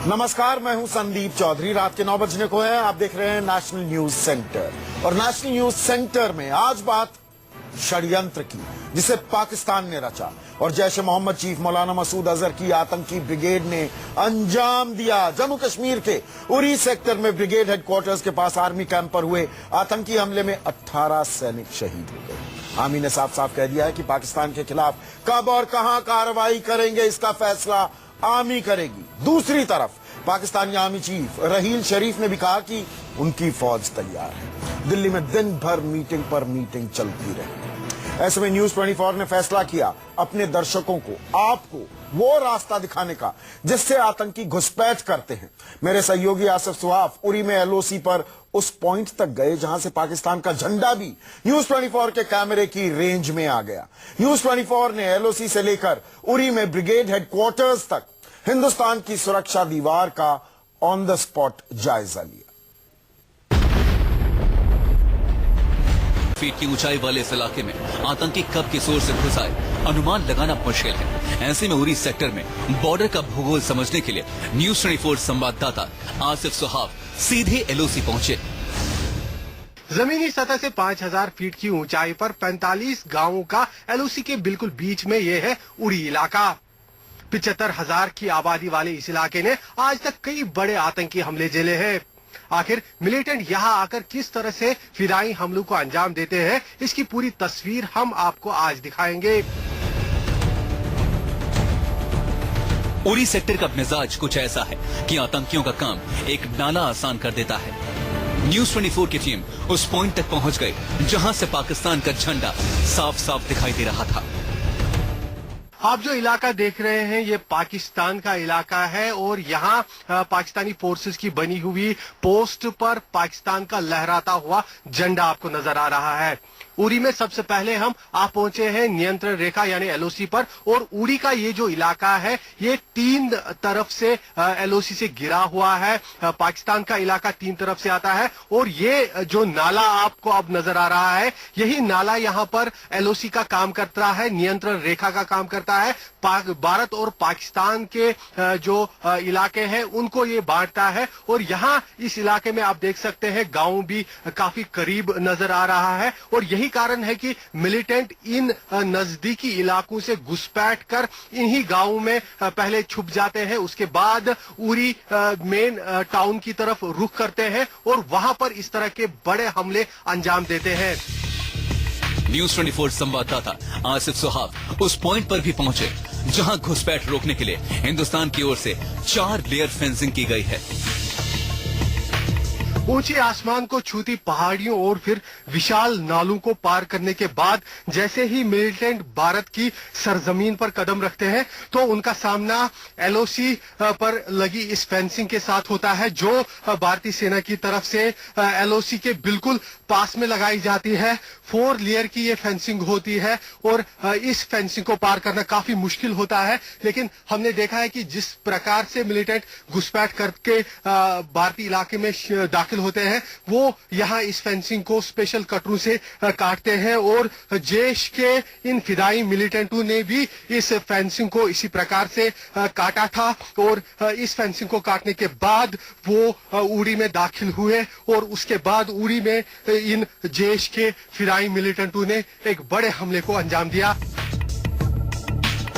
नमस्कार, मैं हूं संदीप चौधरी। रात के 9 बजने को है। आप देख रहे हैं नेशनल न्यूज सेंटर। और नेशनल न्यूज सेंटर में आज बात षड्यंत्र की जिसे पाकिस्तान ने रचा और जैश मोहम्मद चीफ मौलाना मसूद अजहर की आतंकी ब्रिगेड ने अंजाम दिया। जम्मू कश्मीर के उरी सेक्टर में ब्रिगेड हेडक्वार्टर्स के पास आर्मी कैंप पर हुए आतंकी हमले में 18 सैनिक शहीद हो गए। आर्मी ने साफ साफ कह दिया है कि पाकिस्तान के खिलाफ कब और कहां कार्रवाई करेंगे, इसका फैसला आर्मी करेगी। दूसरी तरफ पाकिस्तानी आर्मी चीफ रहील शरीफ ने भी कहा कि उनकी फौज तैयार है। दिल्ली में दिन भर मीटिंग पर मीटिंग चलती रही। ऐसे में न्यूज 24 ने फैसला किया अपने दर्शकों को, आपको वो रास्ता दिखाने का जिससे आतंकी घुसपैठ करते हैं। मेरे सहयोगी आसिफ सुहाफ उरी में एलओसी पर उस पॉइंट तक गए जहां से पाकिस्तान का झंडा भी न्यूज 24 के कैमरे की रेंज में आ गया। न्यूज 24 ने एलओसी से लेकर उरी में ब्रिगेड हेडक्वार्टर्स तक हिंदुस्तान की सुरक्षा दीवार का ऑन द स्पॉट जायजा लिया। फीट की ऊंचाई वाले इस इलाके में आतंकी कब किस ओर से घुस आए अनुमान लगाना मुश्किल है। ऐसे में उरी सेक्टर में बॉर्डर का भूगोल समझने के लिए न्यूज 24 संवाददाता आसिफ सुहाफ सीधे एलओसी पहुंचे। जमीनी सतह से 5000 फीट की ऊंचाई पर 45 गांवों का एलओसी के बिल्कुल बीच में ये है उरी इलाका। 75,000 की आबादी वाले इस इलाके ने आज तक कई बड़े आतंकी हमले झेले हैं। आखिर मिलिटेंट यहां आकर किस तरह से फिदाई हमलों को अंजाम देते हैं, इसकी पूरी तस्वीर हम आपको आज दिखाएंगे। उरी सेक्टर का मिजाज कुछ ऐसा है कि आतंकियों का काम एक नाला आसान कर देता है। न्यूज 24 की टीम उस पॉइंट तक पहुंच गई जहां से पाकिस्तान का झंडा साफ साफ दिखाई दे रहा था। आप जो इलाका देख रहे हैं ये पाकिस्तान का इलाका है और यहाँ पाकिस्तानी फोर्सेस की बनी हुई पोस्ट पर पाकिस्तान का लहराता हुआ झंडा आपको नजर आ रहा है। उरी में सबसे पहले आप पहुंचे हैं नियंत्रण रेखा यानी एलओसी पर। और उरी का ये जो इलाका है ये 3 तरफ से एलओसी से घिरा हुआ है। पाकिस्तान का इलाका 3 तरफ से आता है और ये जो नाला आपको अब नजर आ रहा है यही नाला यहाँ पर एलओसी का काम करता है, नियंत्रण रेखा का काम करता है। भारत और पाकिस्तान के जो इलाके हैं उनको ये बांटता है। और यहाँ इस इलाके में आप देख सकते हैं गांव भी काफी करीब नजर आ रहा है और यही कारण है कि मिलिटेंट इन नजदीकी इलाकों से घुसपैठ कर इन्हीं गांवों में पहले छुप जाते हैं, उसके बाद उरी मेन टाउन की तरफ रुख करते हैं और वहां पर इस तरह के बड़े हमले अंजाम देते हैं। न्यूज 24 संवाददाता आसिफ सुहाफ उस पॉइंट पर भी पहुंचे जहां घुसपैठ रोकने के लिए हिंदुस्तान की ओर से 4 लेयर फेंसिंग की गई है। ऊंचे आसमान को छूती पहाड़ियों और फिर विशाल नालों को पार करने के बाद जैसे ही मिलिटेंट भारत की सरजमीन पर कदम रखते हैं तो उनका सामना एलओसी पर लगी इस फेंसिंग के साथ होता है जो भारतीय सेना की तरफ से एलओसी के बिल्कुल पास में लगाई जाती है। 4 लेयर की ये फेंसिंग होती है और इस फेंसिंग को पार करना काफी मुश्किल होता है। लेकिन हमने देखा है कि जिस प्रकार से मिलिटेंट घुसपैठ करके भारतीय इलाके में दाखिल होते हैं वो यहाँ इस फेंसिंग को स्पेशल कटरों से काटते हैं और जैश के इन फिदाई मिलिटेंटों ने भी इस फेंसिंग को इसी प्रकार से काटा था। और इस फेंसिंग को काटने के बाद वो उरी में दाखिल हुए और उसके बाद उरी में इन जैश के फिदाई मिलिटेंटों ने एक बड़े हमले को अंजाम दिया।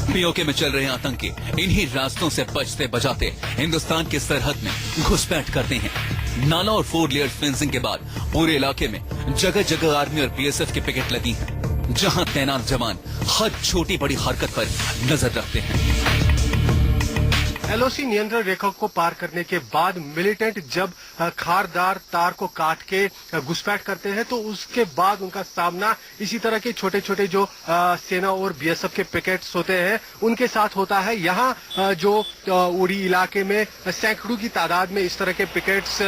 पीओके में चल रहे आतंकी इन्हीं रास्तों से बचते बजाते हिंदुस्तान की सरहद में घुसपैठ करते हैं। नाला और 4 लेयर फेंसिंग के बाद पूरे इलाके में जगह जगह आर्मी और बीएसएफ की पिकेट लगी हैं, जहां तैनात जवान हर छोटी बड़ी हरकत पर नजर रखते हैं। एलओसी नियंत्रण रेखा को पार करने के बाद मिलिटेंट जब खारदार तार को काट के घुसपैठ करते हैं तो उसके बाद उनका सामना इसी तरह के छोटे छोटे जो सेना और बीएसएफ के पिकेट्स होते हैं उनके साथ होता है। यहाँ जो उरी इलाके में सैकड़ों की तादाद में इस तरह के पिकेट्स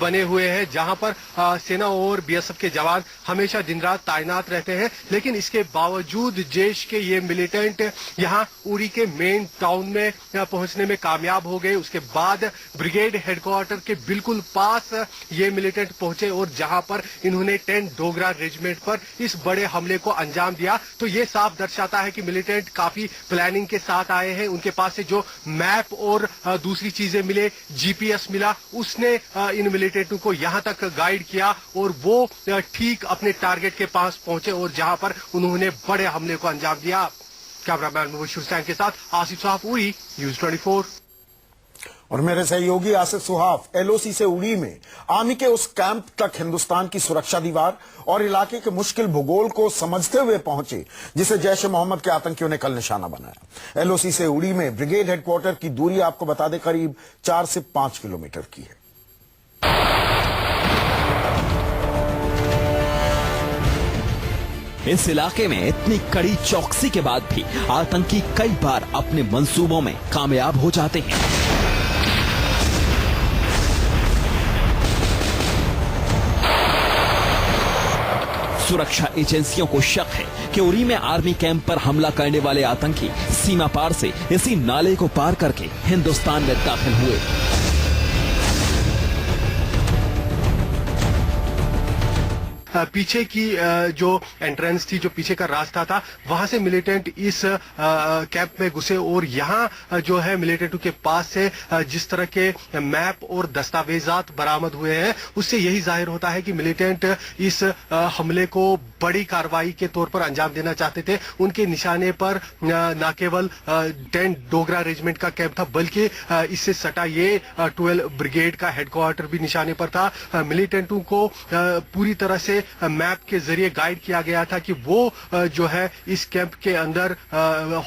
बने हुए हैं जहां पर सेना और बीएसएफ के जवान हमेशा दिन रात तैनात रहते हैं। लेकिन इसके बावजूद जैश के ये मिलिटेंट यहाँ उरी के मेन टाउन में पहुंचने में कामयाब हो गए। उसके बाद ब्रिगेड हेडक्वार्टर के बिल्कुल पास ये मिलिटेंट पहुंचे और जहां पर इन्होंने 10 डोगरा रेजिमेंट पर इस बड़े हमले को अंजाम दिया। तो ये साफ दर्शाता है कि मिलिटेंट काफी प्लानिंग के साथ आए हैं। उनके पास से जो मैप और दूसरी चीजें मिले, जीपीएस मिला, उसने इन मिलिटेंटों को यहां तक गाइड किया और वो ठीक अपने टारगेट के पास पहुंचे और जहां पर उन्होंने बड़े हमले को अंजाम दिया। कैमरामैन मुबशीर हुसैन के साथ आसिफ साहब, उड़ी, न्यूज 24। और मेरे सहयोगी आसिफ सुहाफ एलओसी से उड़ी में आर्मी के उस कैंप तक हिंदुस्तान की सुरक्षा दीवार और इलाके के मुश्किल भूगोल को समझते हुए पहुंचे जिसे जैश ए मोहम्मद के आतंकियों ने कल निशाना बनाया। एलओसी से उड़ी में ब्रिगेड हेडक्वार्टर की दूरी आपको बता दें करीब 4 से 5 किलोमीटर की है। इस इलाके में इतनी कड़ी चौकसी के बाद भी आतंकी कई बार अपने मंसूबों में कामयाब हो जाते हैं। सुरक्षा एजेंसियों को शक है कि उरी में आर्मी कैंप पर हमला करने वाले आतंकी सीमा पार से इसी नाले को पार करके हिंदुस्तान में दाखिल हुए। पीछे की जो एंट्रेंस थी, जो पीछे का रास्ता था, वहां से मिलिटेंट इस कैंप में घुसे और यहाँ जो है मिलिटेंटों के पास से जिस तरह के मैप और दस्तावेजात बरामद हुए हैं, उससे यही जाहिर होता है कि मिलिटेंट इस हमले को बड़ी कार्रवाई के तौर पर अंजाम देना चाहते थे। उनके निशाने पर न केवल 10 डोगरा रेजिमेंट का कैंप था, बल्कि इससे सटा ये 12 ब्रिगेड का हेडक्वार्टर भी निशाने पर था। मिलिटेंटों को पूरी तरह से मैप के जरिए गाइड किया गया था कि वो जो है इस कैंप के अंदर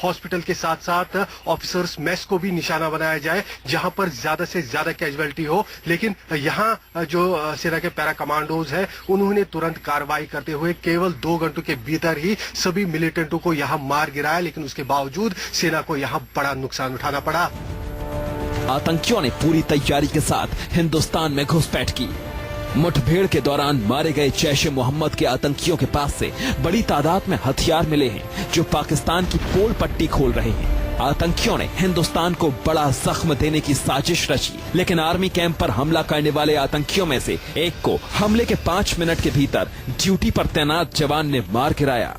हॉस्पिटल के साथ साथ ऑफिसर्स मेस को भी निशाना बनाया जाए, जहां पर ज्यादा से ज्यादा कैजुअलिटी हो। लेकिन यहां जो सेना के पैरा कमांडोज है, उन्होंने तुरंत कार्रवाई करते हुए केवल 2 घंटों के भीतर ही सभी मिलिटेंटों को यहां मार गिराया। लेकिन उसके बावजूद सेना को यहां बड़ा नुकसान उठाना पड़ा। आतंकियों ने पूरी तैयारी के साथ हिंदुस्तान में घुसपैठ की। मुठभेड़ के दौरान मारे गए जैश ए मोहम्मद के आतंकियों के पास से बड़ी तादाद में हथियार मिले हैं जो पाकिस्तान की पोल पट्टी खोल रहे हैं। आतंकियों ने हिंदुस्तान को बड़ा जख्म देने की साजिश रची, लेकिन आर्मी कैंप पर हमला करने वाले आतंकियों में से एक को हमले के 5 मिनट के भीतर ड्यूटी पर तैनात जवान ने मार गिराया।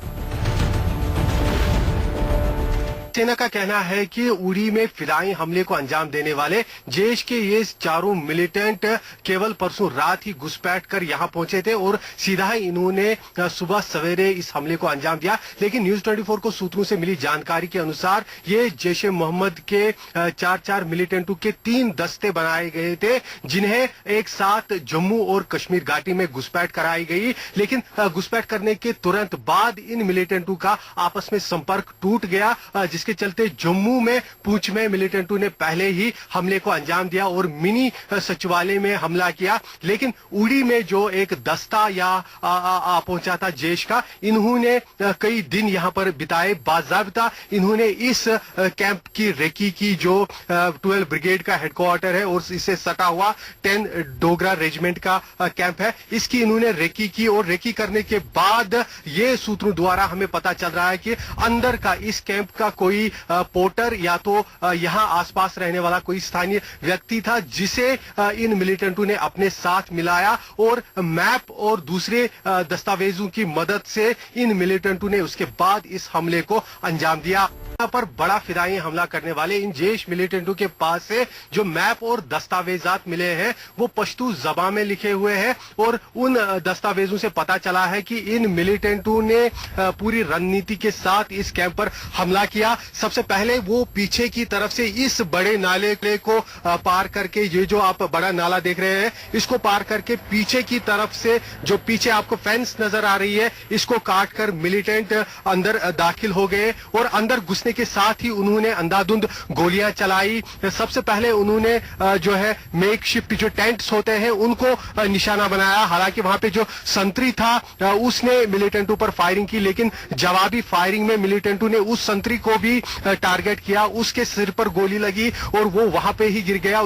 सेना का कहना है कि उड़ी में फिदाई हमले को अंजाम देने वाले जैश के ये चारों मिलिटेंट केवल परसों रात ही घुसपैठ कर यहां पहुंचे थे और सीधा ही इन्होंने सुबह सवेरे इस हमले को अंजाम दिया। लेकिन न्यूज 24 को सूत्रों से मिली जानकारी के अनुसार ये जैश ए मोहम्मद के 4 मिलिटेंटों के 3 दस्ते बनाए गए थे, जिन्हें एक साथ जम्मू और कश्मीर घाटी में घुसपैठ कराई गई। लेकिन घुसपैठ करने के तुरंत बाद इन मिलिटेंटों का आपस में संपर्क टूट गया, जिसके चलते जम्मू में पूंछ में मिलिटेंटों ने पहले ही हमले को अंजाम दिया और मिनी सचिवालय में हमला किया। लेकिन उड़ी में जो एक दस्ता पहुंचा था जैश का, इन्होंने कई दिन यहां पर बिताए। बाज़ाब्ता इन्होंने इस कैंप की रेकी की, जो 12 ब्रिगेड का हेडक्वार्टर है और इससे सटा हुआ 10 डोगरा रेजिमेंट का कैंप है, इसकी इन्होंने रेकी की। और रेकी करने के बाद ये सूत्रों द्वारा हमें पता चल रहा है कि अंदर का इस कैंप का कोई पोर्टर या तो यहां आसपास रहने वाला कोई स्थानीय व्यक्ति था, जिसे इन मिलिटेंटों ने अपने साथ मिलाया और मैप और दूसरे दस्तावेजों की मदद से इन मिलिटेंटों ने उसके बाद इस हमले को अंजाम दिया। पर बड़ा फिदाई हमला करने वाले इन जैश मिलिटेंटों के पास से जो मैप और दस्तावेजात मिले हैं वो पश्तू ज़बान में लिखे हुए हैं और उन दस्तावेजों से पता चला है कि इन मिलिटेंटों ने पूरी रणनीति के साथ इस कैंप पर हमला किया। सबसे पहले वो पीछे की तरफ से इस बड़े नाले को पार करके, ये जो आप बड़ा नाला देख रहे हैं, इसको पार करके पीछे की तरफ से जो पीछे आपको फेंस नजर आ रही है, इसको काट कर मिलिटेंट अंदर दाखिल हो गए और अंदर घुसने के साथ ही उन्होंने अंधाधुंध गोलियां चलाई। सबसे पहले उन्होंने जो है मेक शिफ्ट जो टेंट्स होते हैं उनको निशाना बनाया। हालांकि वहां पे जो संतरी था उसने मिलिटेंटों पर फायरिंग की, लेकिन जवाबी फायरिंग में मिलिटेंटों ने उस संतरी को भी टारगेट किया, उसके सिर पर गोली लगी और वो वहां पे ही गिर गया।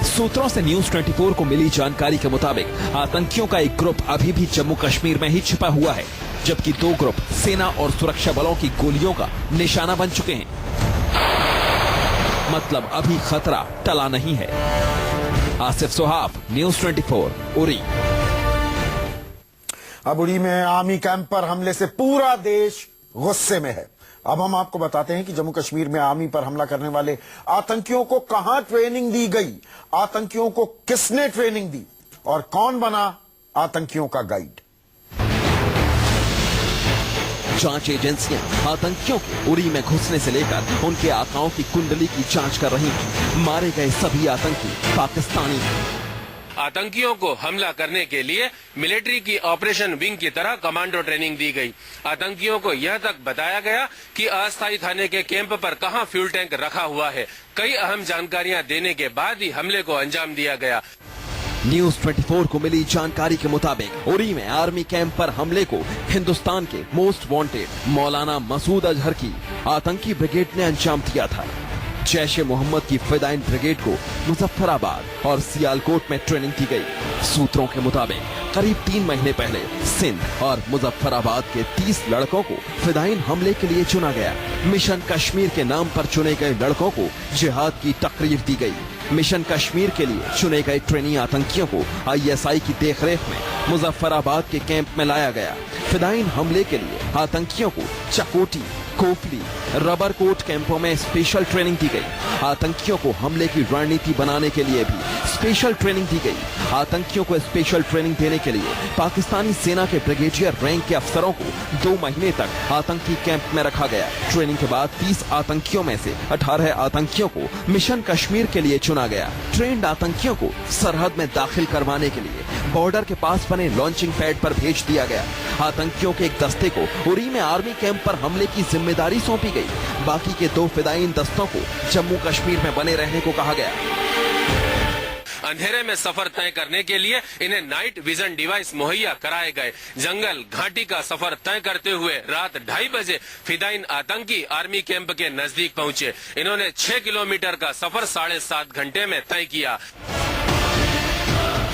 सूत्रों से न्यूज 24 को मिली जानकारी के मुताबिक आतंकियों का एक ग्रुप अभी भी जम्मू कश्मीर में ही छिपा हुआ है, जबकि 2 ग्रुप सेना और सुरक्षा बलों की गोलियों का निशाना बन चुके हैं। मतलब अभी खतरा टला नहीं है। आसिफ सुहाब, न्यूज 24, उरी। अब उरी में आर्मी कैंप पर हमले से पूरा देश गुस्से में है। अब हम आपको बताते हैं कि जम्मू कश्मीर में आर्मी पर हमला करने वाले आतंकियों को कहां ट्रेनिंग दी गई, आतंकियों को किसने ट्रेनिंग दी और कौन बना आतंकियों का गाइड। जांच एजेंसियां आतंकियों के उरी में घुसने से लेकर उनके आकाओं की कुंडली की जांच कर रही हैं। मारे गए सभी आतंकी पाकिस्तानी हैं। आतंकियों को हमला करने के लिए मिलिट्री की ऑपरेशन विंग की तरह कमांडो ट्रेनिंग दी गई। आतंकियों को यह तक बताया गया कि अस्थायी थाने के कैंप पर कहां फ्यूल टैंक रखा हुआ है। कई अहम जानकारियां देने के बाद ही हमले को अंजाम दिया गया। न्यूज 24 को मिली जानकारी के मुताबिक उरी में आर्मी कैंप पर हमले को हिंदुस्तान के मोस्ट वांटेड मौलाना मसूद अजहर की आतंकी ब्रिगेड ने अंजाम दिया था। जैश-ए मोहम्मद की फिदाइन ब्रिगेड को मुजफ्फराबाद और सियालकोट में ट्रेनिंग दी गई। सूत्रों के मुताबिक करीब 3 महीने पहले सिंध और मुजफ्फराबाद के 30 लड़कों को फिदाइन हमले के लिए चुना गया। मिशन कश्मीर के नाम पर चुने गए लड़कों को जिहाद की तकरीर दी गई। मिशन कश्मीर के लिए चुने गए ट्रेनी आतंकियों को ISI की देखरेख में मुजफ्फराबाद के कैंप में लाया गया। फिदाइन हमले के लिए आतंकियों को चकोटी, कोफली, रबर कोट कैंपों में स्पेशल ट्रेनिंग दी गई। आतंकियों को हमले की रणनीति बनाने के लिए भी स्पेशल ट्रेनिंग दी गई। आतंकियों को स्पेशल ट्रेनिंग देने के लिए पाकिस्तानी सेना के ब्रिगेडियर रैंक के अफसरों को 2 महीने तक आतंकी कैंप में रखा गया। ट्रेनिंग के बाद 30 आतंकियों में से 18 आतंकियों को मिशन कश्मीर के लिए चुना गया। ट्रेंड आतंकियों को सरहद में दाखिल करवाने के लिए बॉर्डर के पास बने लॉन्चिंग पैड पर भेज दिया गया। आतंकियों के एक दस्ते को उरी में आर्मी कैंप पर हमले की जिम्मेदारी सौंपी गई। बाकी के 2 फिदाइन दस्तों को जम्मू कश्मीर में बने रहने को कहा गया। अंधेरे में सफर तय करने के लिए इन्हें नाइट विजन डिवाइस मुहैया कराए गए। जंगल घाटी का सफर तय करते हुए रात 2:30 बजे फिदाइन आतंकी आर्मी कैंप के नजदीक पहुंचे। इन्होंने 6 किलोमीटर का सफर 7.5 घंटे में तय किया।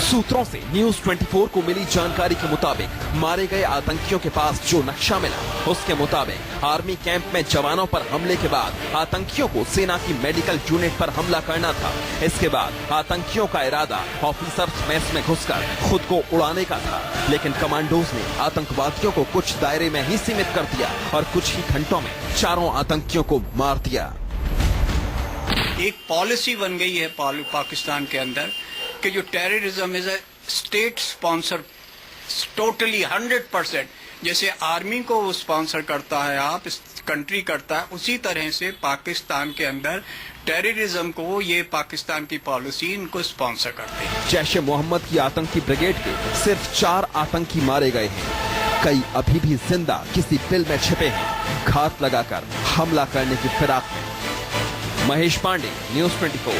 सूत्रों से न्यूज 24 को मिली जानकारी के मुताबिक मारे गए आतंकियों के पास जो नक्शा मिला, उसके मुताबिक आर्मी कैंप में जवानों पर हमले के बाद आतंकियों को सेना की मेडिकल यूनिट पर हमला करना था। इसके बाद आतंकियों का इरादा ऑफिसर्स मेस में घुसकर खुद को उड़ाने का था, लेकिन कमांडोज ने आतंकवादियों को कुछ दायरे में ही सीमित कर दिया और कुछ ही घंटों में 4 आतंकियों को मार दिया। एक पॉलिसी बन गई है पाकिस्तान के अंदर कि जो terrorism is a state sponsor totally 100%। जैसे आर्मी को वो स्पॉन्सर करता है, आप कंट्री करता है, उसी तरह से पाकिस्तान के अंदर टेररिज्म को ये पाकिस्तान की पॉलिसी इनको स्पॉन्सर करते हैं। जैश-ए मोहम्मद की आतंकी ब्रिगेड के सिर्फ 4 आतंकी मारे गए हैं। कई अभी भी जिंदा किसी बिल में छिपे हैं, घात लगाकर हमला करने की फिराक में। महेश पांडे, न्यूज 24।